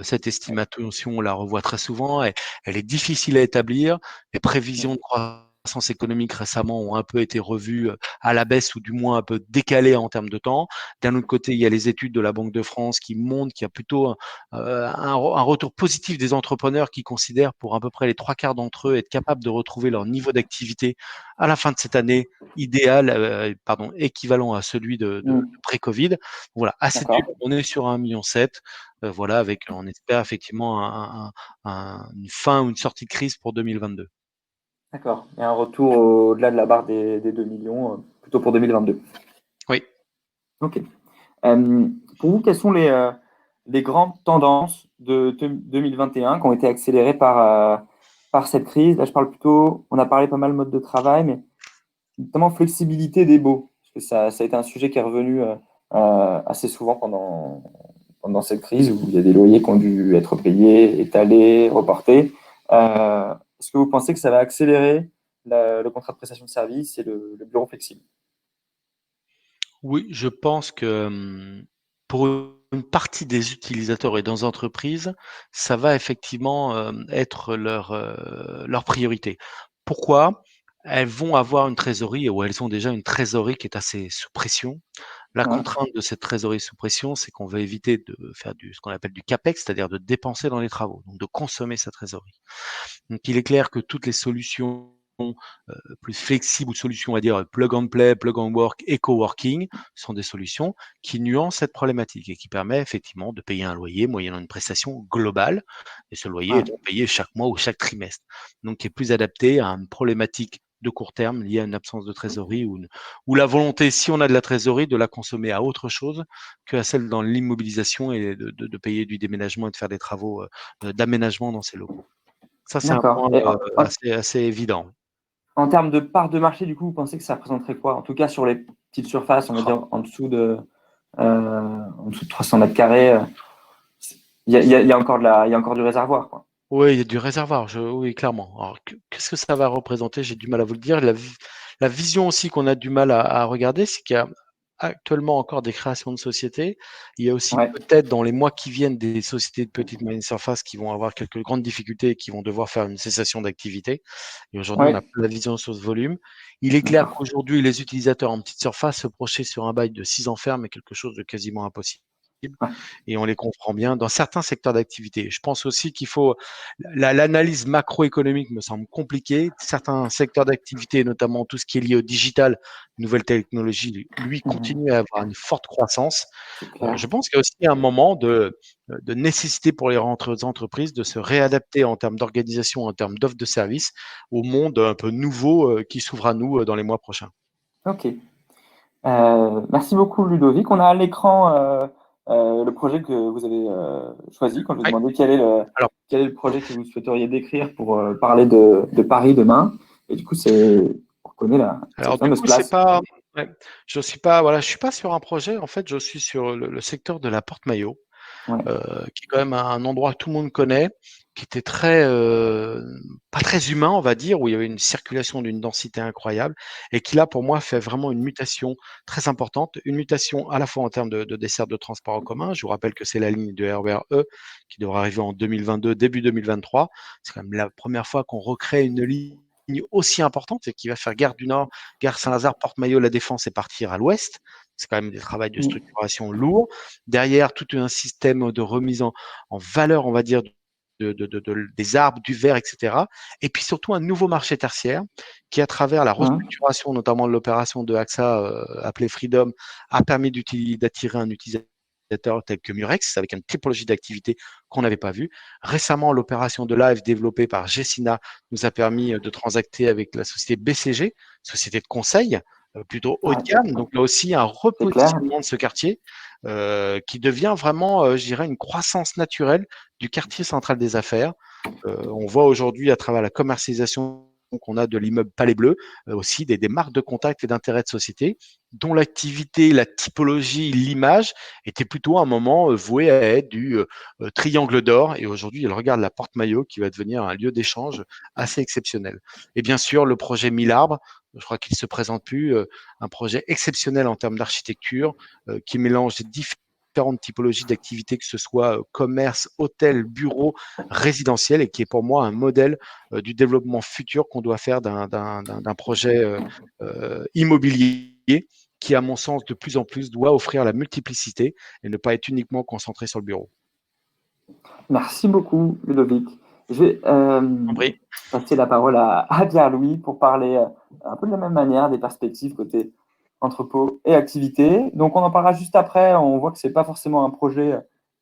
Cette Ouais. estimation, on la revoit très souvent. Elle est difficile à établir. Les Ouais. prévisions de croissance économique récemment ont un peu été revues à la baisse ou du moins un peu décalées en termes de temps. D'un autre côté, il y a les études de la Banque de France qui montrent qu'il y a plutôt un retour positif des entrepreneurs qui considèrent pour à peu près les trois quarts d'entre eux être capables de retrouver leur niveau d'activité à la fin de cette année idéal, équivalent à celui de Hmm. pré-Covid. Voilà, assez dur. D'accord. On est sur 1,7 million. Voilà, avec, on espère effectivement une fin ou une sortie de crise pour 2022. D'accord. Et un retour au-delà de la barre des 2 millions, plutôt pour 2022. Oui. Ok. Pour vous, quelles sont les grandes tendances de 2021 qui ont été accélérées par cette crise? Là, je parle plutôt, on a parlé pas mal mode de travail, mais notamment flexibilité des baux. Parce que ça a été un sujet qui est revenu assez souvent pendant cette crise où il y a des loyers qui ont dû être payés, étalés, reportés. Est-ce que vous pensez que ça va accélérer le contrat de prestation de service et le bureau flexible? Oui, je pense que pour une partie des utilisateurs et des entreprises, ça va effectivement être leur priorité. Pourquoi? Elles vont avoir une trésorerie ou elles ont déjà une trésorerie qui est assez sous pression. La Ouais. contrainte de cette trésorerie sous pression, c'est qu'on va éviter de faire ce qu'on appelle du capex, c'est-à-dire de dépenser dans les travaux, donc de consommer sa trésorerie. Donc il est clair que toutes les solutions plus flexibles ou solutions, on va dire plug and play, plug and work et coworking sont des solutions qui nuancent cette problématique et qui permettent effectivement de payer un loyer moyennant une prestation globale et ce loyer Ouais. étant payé chaque mois ou chaque trimestre. Donc qui est plus adapté à une problématique de court terme liée à une absence de trésorerie ou la volonté, si on a de la trésorerie, de la consommer à autre chose que à celle dans l'immobilisation et de payer du déménagement et de faire des travaux d'aménagement dans ces locaux. Ça, c'est un D'accord. point Et assez évident. en termes de part de marché, du coup, vous pensez que ça représenterait quoi? En tout cas, sur les petites surfaces, on va dire en dessous de 300 mètres carrés, il y a encore il y a encore du réservoir, quoi. Oui, il y a du réservoir, oui, clairement. Alors, qu'est-ce que ça va représenter? J'ai du mal à vous le dire. La vision aussi qu'on a du mal à regarder, c'est qu'il y a actuellement encore des créations de sociétés. Il y a aussi Ouais. peut-être dans les mois qui viennent des sociétés de petite moyenne surface qui vont avoir quelques grandes difficultés et qui vont devoir faire une cessation d'activité. Et aujourd'hui, on n'a Ouais. pas la vision sur ce volume. Il est clair D'accord. qu'aujourd'hui, les utilisateurs en petite surface se projeter sur un bail de 6 ans ferme est quelque chose de quasiment impossible. Ouais. Et on les comprend bien dans certains secteurs d'activité. Je pense aussi qu'il faut l'analyse macroéconomique me semble compliquée. Certains secteurs d'activité, notamment tout ce qui est lié au digital, nouvelles technologies, lui Mhm. continue à avoir une forte croissance. C'est clair. Je pense qu'il y a aussi un moment de nécessité pour les entreprises de se réadapter en termes d'organisation, en termes d'offres de services au monde un peu nouveau qui s'ouvre à nous dans les mois prochains. Ok. Merci beaucoup, Ludovic. On a à l'écran le projet que vous avez choisi quand je vous Ouais. demandais Alors, quel est le projet que vous souhaiteriez décrire pour parler de Paris demain. Et du coup, on reconnaît cette Alors du fameuse coup, c'est place. pas, ouais, je suis pas, voilà, je suis pas sur un projet. En fait, je suis sur le secteur de la Porte-Maillot, Ouais. qui est quand même un endroit que tout le monde connaît, qui était pas très humain, on va dire, où il y avait une circulation d'une densité incroyable, et qui là, pour moi, fait vraiment une mutation très importante, une mutation à la fois en termes de desserte de transport en commun. Je vous rappelle que c'est la ligne de RER E qui devrait arriver en 2022, début 2023. C'est quand même la première fois qu'on recrée une ligne aussi importante et qui va faire Gare du Nord, Gare Saint-Lazare, Porte-Maillot, La Défense et partir à l'ouest. C'est quand même des travaux de Mm. structuration lourds. Derrière, tout un système de remise en valeur, on va dire, des arbres, du verre, etc. Et puis surtout un nouveau marché tertiaire qui, à travers la Mm. restructuration, notamment de l'opération de AXA appelée Freedom, a permis d'attirer un utilisateur tel que Murex, avec une typologie d'activité qu'on n'avait pas vue. Récemment, l'opération de Live développée par Gessina nous a permis de transacter avec la société BCG, société de conseil, plutôt haut de gamme. Donc là aussi, un C'est clair. repositionnement de ce quartier qui devient vraiment, je dirais, une croissance naturelle du quartier central des affaires. On voit aujourd'hui, à travers la commercialisation qu'on a de l'immeuble Palais Bleu, aussi des marques de contact et d'intérêt de société, dont l'activité, la typologie, l'image était plutôt un moment voué à être du triangle d'or. Et aujourd'hui, elle regarde la Porte Maillot qui va devenir un lieu d'échange assez exceptionnel. Et bien sûr, le projet 1000 arbres, je crois qu'il se présente plus, un projet exceptionnel en termes d'architecture qui mélange différentes typologies d'activités, que ce soit commerce, hôtel, bureau, résidentiel, et qui est pour moi un modèle du développement futur qu'on doit faire d'un projet immobilier qui, à mon sens, de plus en plus doit offrir la multiplicité et ne pas être uniquement concentré sur le bureau. Merci beaucoup, Ludovic. Je vais Compris. passer la parole à Pierre-Louis pour parler un peu de la même manière des perspectives côté entrepôt et activité. Donc, on en parlera juste après. On voit que ce n'est pas forcément un projet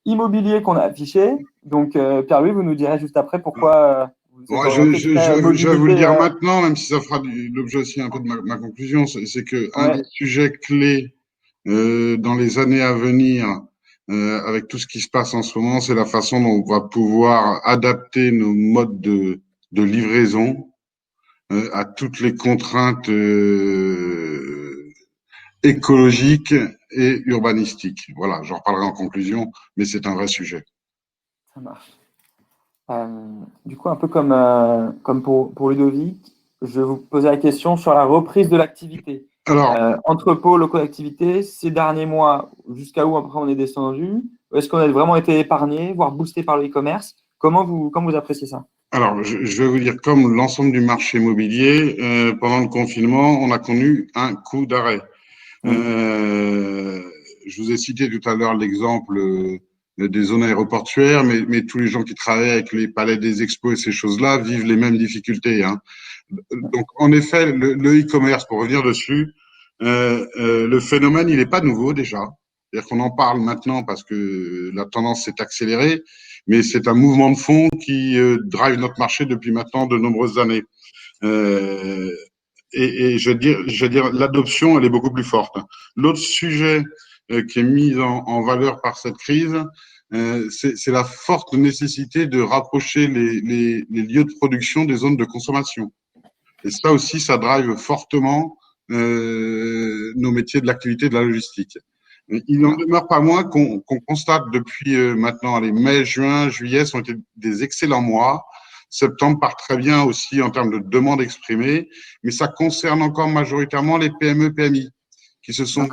immobilier qu'on a affiché. Donc, Pierre-Louis, vous nous direz juste après pourquoi vous êtes Bon, orienté très je vais vous le mobilité. dire maintenant, même si ça fera l'objet aussi un peu de ma conclusion, c'est que un des sujets clés dans les années à venir, avec tout ce qui se passe en ce moment, c'est la façon dont on va pouvoir adapter nos modes de livraison à toutes les contraintes écologiques et urbanistiques. Voilà, j'en reparlerai en conclusion, mais c'est un vrai sujet. Ça marche. Du coup, un peu comme pour Ludovic, je vais vous poser la question sur la reprise de l'activité. Alors, Entrepôt, locaux d'activité, ces derniers mois, jusqu'à où après on est descendu? Est-ce qu'on a vraiment été épargné, voire boosté par le e-commerce? Comment vous appréciez ça? alors, je vais vous dire, comme l'ensemble du marché immobilier, pendant le confinement, on a connu un coup d'arrêt. Je vous ai cité tout à l'heure l'exemple des zones aéroportuaires, mais tous les gens qui travaillent avec les palais des expos et ces choses-là vivent les mêmes difficultés. Hein. Donc, en effet, le e-commerce, pour revenir dessus, le phénomène, il n'est pas nouveau déjà. C'est-à-dire qu'on en parle maintenant parce que la tendance s'est accélérée, mais c'est un mouvement de fond qui drive notre marché depuis maintenant de nombreuses années. Et je veux dire, l'adoption, elle est beaucoup plus forte. L'autre sujet qui est mis en valeur par cette crise, c'est la forte nécessité de rapprocher les lieux de production des zones de consommation. Et ça aussi, ça drive fortement nos métiers de l'activité de la logistique. Il n'en demeure pas moins qu'on constate depuis maintenant, les mai, juin, juillet sont été des excellents mois. Septembre part très bien aussi en termes de demande exprimée, mais ça concerne encore majoritairement les PME, PMI qui se sont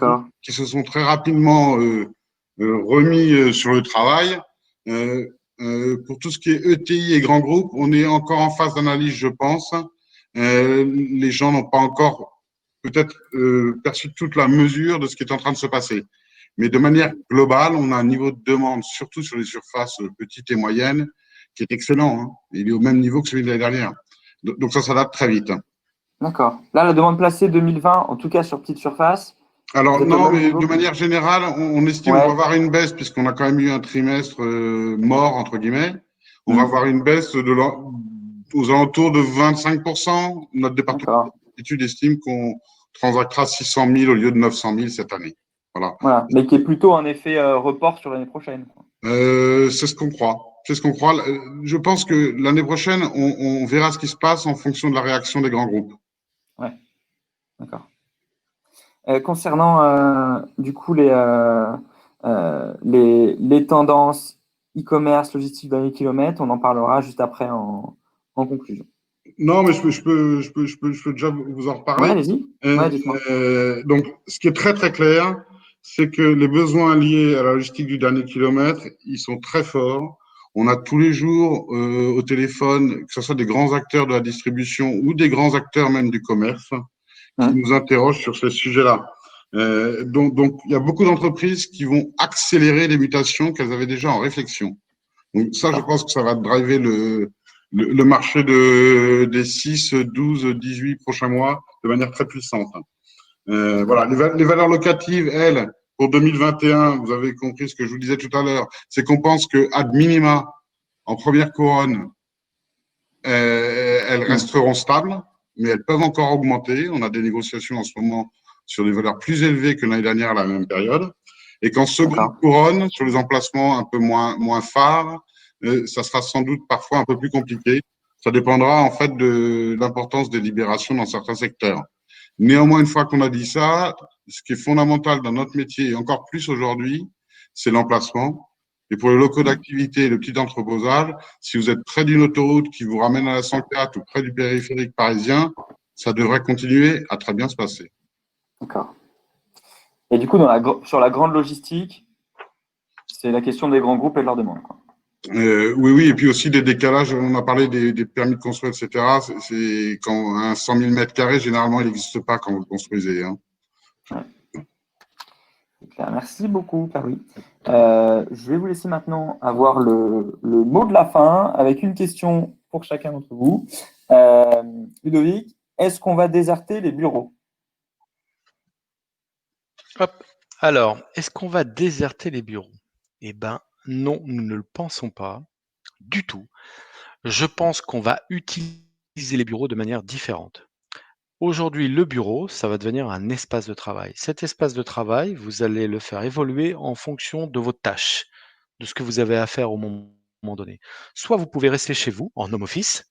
très rapidement remis sur le travail. Pour tout ce qui est ETI et grands groupes, on est encore en phase d'analyse, je pense. Les gens n'ont pas encore peut-être perçu toute la mesure de ce qui est en train de se passer. Mais de manière globale, on a un niveau de demande, surtout sur les surfaces petites et moyennes, qui est excellent. Hein. Il est au même niveau que celui de l'année dernière. Donc ça s'adapte très vite. D'accord. Là, la demande placée 2020, en tout cas sur petite surface. Alors non, mais de manière générale, on estime qu'on va avoir une baisse, puisqu'on a quand même eu un trimestre mort, entre guillemets. On va avoir une baisse aux alentours de 25%. Notre département d'études estime qu'on transactera 600 000 au lieu de 900 000 cette année. Voilà, mais qui est plutôt un effet report sur l'année prochaine. C'est ce qu'on croit. C'est ce qu'on croit. Je pense que l'année prochaine, on verra ce qui se passe en fonction de la réaction des grands groupes. Ouais, d'accord. Concernant du coup les tendances e-commerce, logistique dernier kilomètre, on en parlera juste après en conclusion. Non, mais je peux déjà vous en reparler. Ouais, allez-y. Ouais, dites-moi. Donc, ce qui est très, très clair, c'est que les besoins liés à la logistique du dernier kilomètre, ils sont très forts. On a tous les jours au téléphone, que ce soit des grands acteurs de la distribution ou des grands acteurs même du commerce, qui nous interrogent sur ces sujets-là. Donc, il y a beaucoup d'entreprises qui vont accélérer les mutations qu'elles avaient déjà en réflexion. Donc, ça, je pense que ça va driver le marché des 6, 12, 18 prochains mois de manière très puissante. Voilà, les valeurs locatives, elles, pour 2021, vous avez compris ce que je vous disais tout à l'heure, c'est qu'on pense que ad minima, en première couronne, elles resteront stables, mais elles peuvent encore augmenter. On a des négociations en ce moment sur des valeurs plus élevées que l'année dernière à la même période. Et qu'en seconde D'accord. couronne, sur les emplacements un peu moins phares, ça sera sans doute parfois un peu plus compliqué. Ça dépendra en fait de l'importance des libérations dans certains secteurs. Néanmoins, une fois qu'on a dit ça, ce qui est fondamental dans notre métier, et encore plus aujourd'hui, c'est l'emplacement. Et pour les locaux d'activité et le petit entreposage, si vous êtes près d'une autoroute qui vous ramène à la 104 ou près du périphérique parisien, ça devrait continuer à très bien se passer. D'accord. Et du coup, sur la grande logistique, c'est la question des grands groupes et de leur demande, quoi. Oui, et puis aussi des décalages. On a parlé des permis de construire, etc. C'est quand un 100 000 mètres carrés, généralement, il n'existe pas quand vous le construisez, hein. Ouais. C'est clair. Merci beaucoup, Pierre-Louis. Je vais vous laisser maintenant avoir le mot de la fin avec une question pour chacun d'entre vous. Ludovic, est-ce qu'on va déserter les bureaux? Hop. Alors, est-ce qu'on va déserter les bureaux? Eh ben, non, nous ne le pensons pas du tout. Je pense qu'on va utiliser les bureaux de manière différente. Aujourd'hui, le bureau, ça va devenir un espace de travail. Cet espace de travail, vous allez le faire évoluer en fonction de vos tâches, de ce que vous avez à faire au moment donné. Soit vous pouvez rester chez vous en home office,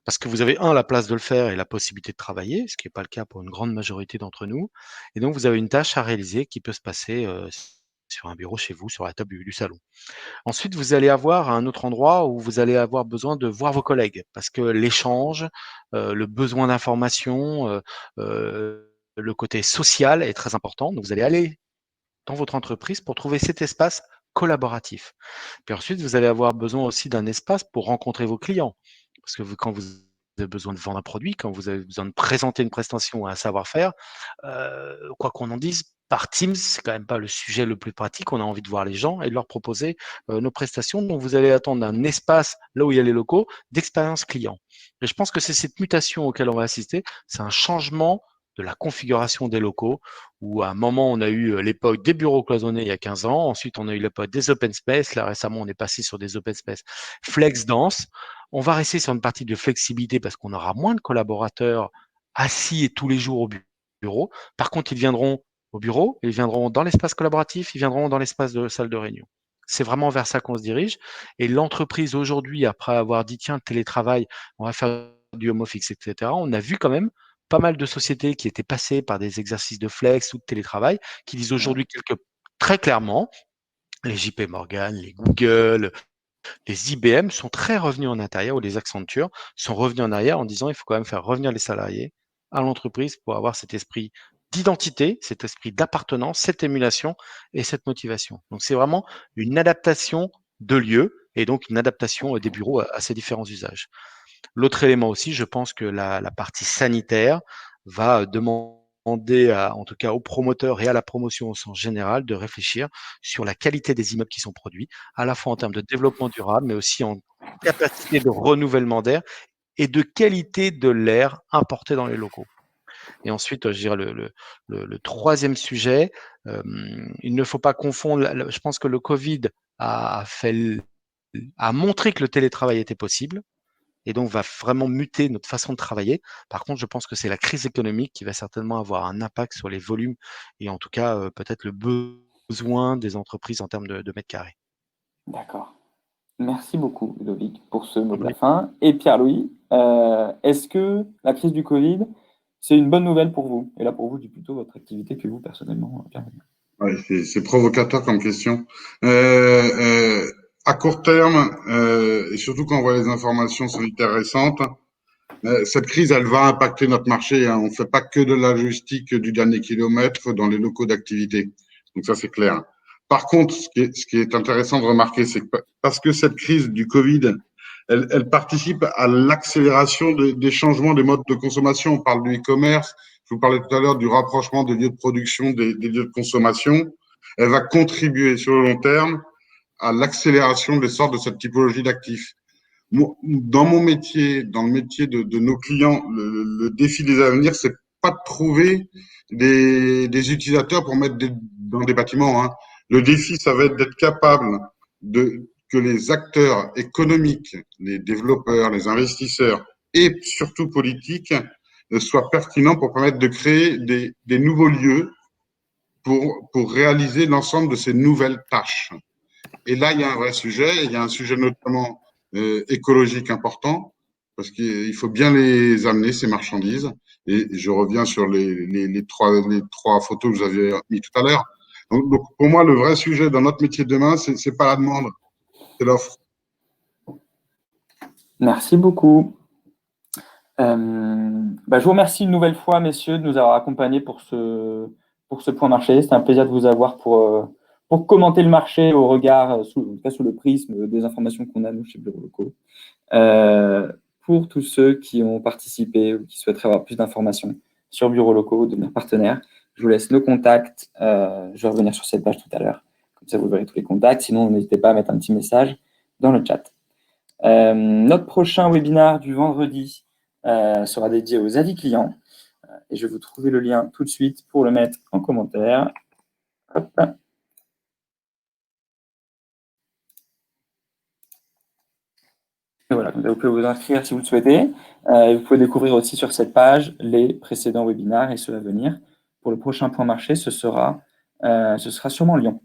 parce que vous avez la place de le faire et la possibilité de travailler, ce qui n'est pas le cas pour une grande majorité d'entre nous. Et donc, vous avez une tâche à réaliser qui peut se passer sur un bureau chez vous, sur la table du salon. Ensuite, vous allez avoir un autre endroit où vous allez avoir besoin de voir vos collègues parce que l'échange, le besoin d'information, le côté social est très important. Donc, vous allez aller dans votre entreprise pour trouver cet espace collaboratif. Puis ensuite, vous allez avoir besoin aussi d'un espace pour rencontrer vos clients. Parce que quand vous avez besoin de vendre un produit, quand vous avez besoin de présenter une prestation ou un savoir-faire, quoi qu'on en dise, par Teams, c'est quand même pas le sujet le plus pratique. On a envie de voir les gens et de leur proposer nos prestations. Donc, vous allez attendre un espace, là où il y a les locaux, d'expérience client. Et je pense que c'est cette mutation auquel on va assister. C'est un changement de la configuration des locaux, où à un moment, on a eu l'époque des bureaux cloisonnés il y a 15 ans. Ensuite, on a eu l'époque des open space. Là, récemment, on est passé sur des open space flex dense. On va rester sur une partie de flexibilité parce qu'on aura moins de collaborateurs assis et tous les jours au bureau. Par contre, ils viendront au bureau, ils viendront dans l'espace collaboratif, ils viendront dans l'espace de salle de réunion. C'est vraiment vers ça qu'on se dirige. Et l'entreprise aujourd'hui, après avoir dit, tiens, télétravail, on va faire du home office, etc., on a vu quand même pas mal de sociétés qui étaient passées par des exercices de flex ou de télétravail, qui disent aujourd'hui très clairement, les JP Morgan, les Google, les IBM sont très revenus en arrière, ou les Accenture sont revenus en arrière en disant il faut quand même faire revenir les salariés à l'entreprise pour avoir cet esprit d'identité, cet esprit d'appartenance, cette émulation et cette motivation. Donc c'est vraiment une adaptation de lieu et donc une adaptation des bureaux à ces différents usages. L'autre élément aussi, je pense que la partie sanitaire va demander en tout cas aux promoteurs et à la promotion au sens général de réfléchir sur la qualité des immeubles qui sont produits, à la fois en termes de développement durable, mais aussi en capacité de renouvellement d'air et de qualité de l'air importé dans les locaux. Et ensuite, je dirais le troisième sujet, il ne faut pas confondre, je pense que le Covid a montré que le télétravail était possible et donc va vraiment muter notre façon de travailler. Par contre, je pense que c'est la crise économique qui va certainement avoir un impact sur les volumes et en tout cas peut-être le besoin des entreprises en termes de mètres carrés. D'accord. Merci beaucoup, Ludovic, pour ce mot de la fin. Et Pierre-Louis, est-ce que la crise du Covid, c'est une bonne nouvelle pour vous? Et là, pour vous, je dis plutôt votre activité que vous, personnellement, Pierre-Louis. Ouais, c'est provocateur comme question. À court terme, et surtout quand on voit les informations sanitaires récentes, cette crise, elle va impacter notre marché, hein. On ne fait pas que de la logistique du dernier kilomètre dans les locaux d'activité. Donc ça, c'est clair. Par contre, ce qui est intéressant de remarquer, c'est que parce que cette crise du Covid, elle participe à l'accélération des changements des modes de consommation. On parle du e-commerce, je vous parlais tout à l'heure du rapprochement des lieux de production, des lieux de consommation. Elle va contribuer sur le long terme à l'accélération de l'essor de cette typologie d'actifs. Dans mon métier, dans le métier de nos clients, le défi des avenirs, c'est pas de trouver des utilisateurs pour mettre dans des bâtiments, hein. Le défi, ça va être d'être capable que les acteurs économiques, les développeurs, les investisseurs et surtout politiques soit pertinent pour permettre de créer des nouveaux lieux pour réaliser l'ensemble de ces nouvelles tâches. Et là, il y a un vrai sujet, il y a un sujet notamment écologique important, parce qu'il faut bien les amener, ces marchandises. Et je reviens sur les trois photos que vous avez mis tout à l'heure. Donc, pour moi, le vrai sujet dans notre métier de demain, c'est pas la demande, c'est l'offre. Merci beaucoup. Je vous remercie une nouvelle fois, messieurs, de nous avoir accompagnés pour ce point marché. C'était un plaisir de vous avoir pour commenter le marché au regard, sous le prisme des informations qu'on a, nous, chez Bureaux Locaux. Pour tous ceux qui ont participé ou qui souhaiteraient avoir plus d'informations sur Bureaux Locaux, devenir partenaire, je vous laisse nos contacts. Je vais revenir sur cette page tout à l'heure. Comme ça, vous verrez tous les contacts. Sinon, n'hésitez pas à mettre un petit message dans le chat. Notre prochain webinaire du vendredi sera dédié aux avis clients. Et je vais vous trouver le lien tout de suite pour le mettre en commentaire. Hop. Et voilà, vous pouvez vous inscrire si vous le souhaitez. Vous pouvez découvrir aussi sur cette page les précédents webinaires et ceux à venir. Pour le prochain point marché, ce sera sûrement Lyon.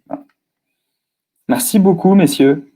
Merci beaucoup, messieurs.